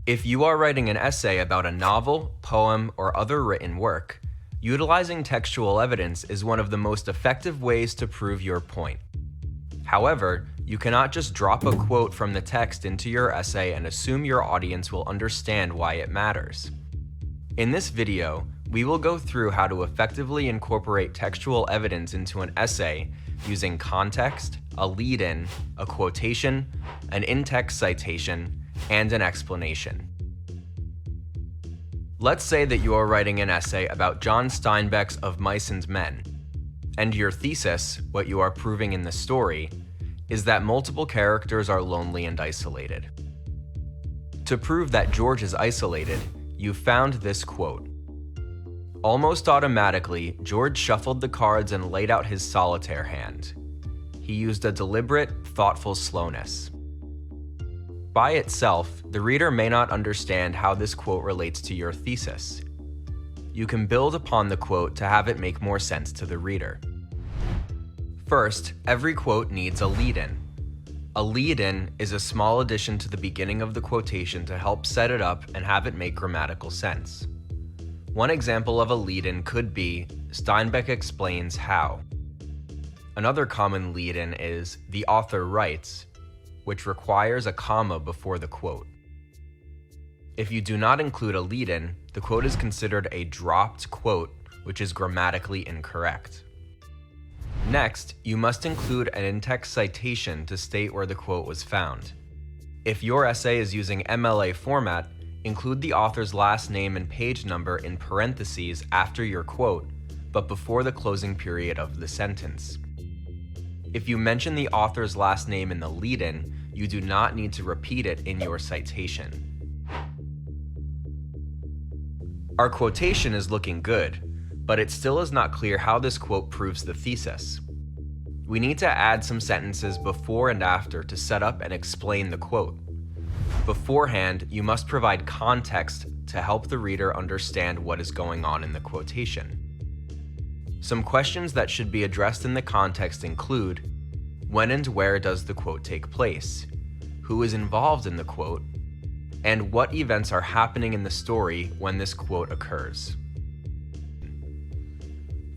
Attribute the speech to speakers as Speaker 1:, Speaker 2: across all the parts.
Speaker 1: If you are writing an essay about a novel, poem, or other written work, utilizing textual evidence is one of the most effective ways to prove your point. However, you cannot just drop a quote from the text into your essay and assume your audience will understand why it matters. In this video, we will go through how to effectively incorporate textual evidence into an essay using context, a lead-in, a quotation, an in-text citation, and an explanation. Let's say that you are writing an essay about John Steinbeck's Of Mice and Men, and your thesis, what you are proving in the story, is that multiple characters are lonely and isolated. To prove that George is isolated, you found this quote. Almost automatically, George shuffled the cards and laid out his solitaire hand. He used a deliberate, thoughtful slowness. By itself, the reader may not understand how this quote relates to your thesis. You can build upon the quote to have it make more sense to the reader. First, every quote needs a lead-in. A lead-in is a small addition to the beginning of the quotation to help set it up and have it make grammatical sense. One example of a lead-in could be, Steinbeck explains how. Another common lead-in is, the author writes, which requires a comma before the quote. If you do not include a lead-in, the quote is considered a dropped quote, which is grammatically incorrect. Next, you must include an in-text citation to state where the quote was found. If your essay is using MLA format, include the author's last name and page number in parentheses after your quote, but before the closing period of the sentence. If you mention the author's last name in the lead-in, you do not need to repeat it in your citation. Our quotation is looking good, but it still is not clear how this quote proves the thesis. We need to add some sentences before and after to set up and explain the quote. Beforehand, you must provide context to help the reader understand what is going on in the quotation. Some questions that should be addressed in the context include, when and where does the quote take place? Who is involved in the quote? And what events are happening in the story when this quote occurs?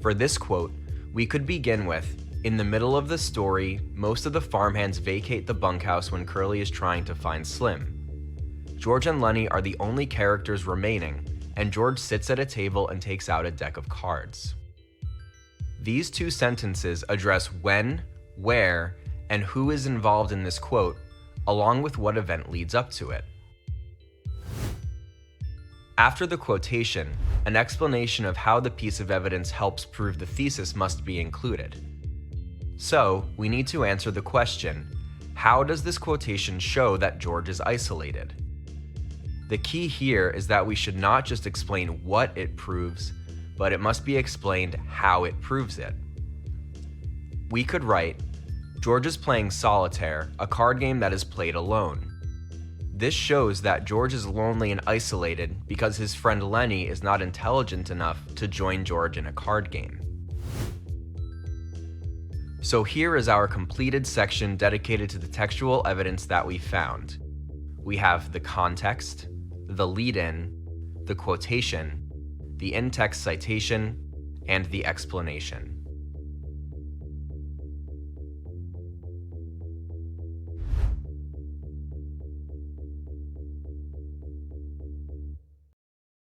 Speaker 1: For this quote, we could begin with, in the middle of the story, most of the farmhands vacate the bunkhouse when Curly is trying to find Slim. George and Lenny are the only characters remaining, and George sits at a table and takes out a deck of cards. These two sentences address when, where, and who is involved in this quote, along with what event leads up to it. After the quotation, an explanation of how the piece of evidence helps prove the thesis must be included. So, we need to answer the question, how does this quotation show that George is isolated? The key here is that we should not just explain what it proves, but it must be explained how it proves it. We could write, George is playing solitaire, a card game that is played alone. This shows that George is lonely and isolated because his friend Lenny is not intelligent enough to join George in a card game. So here is our completed section dedicated to the textual evidence that we found. We have the context, the lead-in, the quotation, the in-text citation, and the explanation.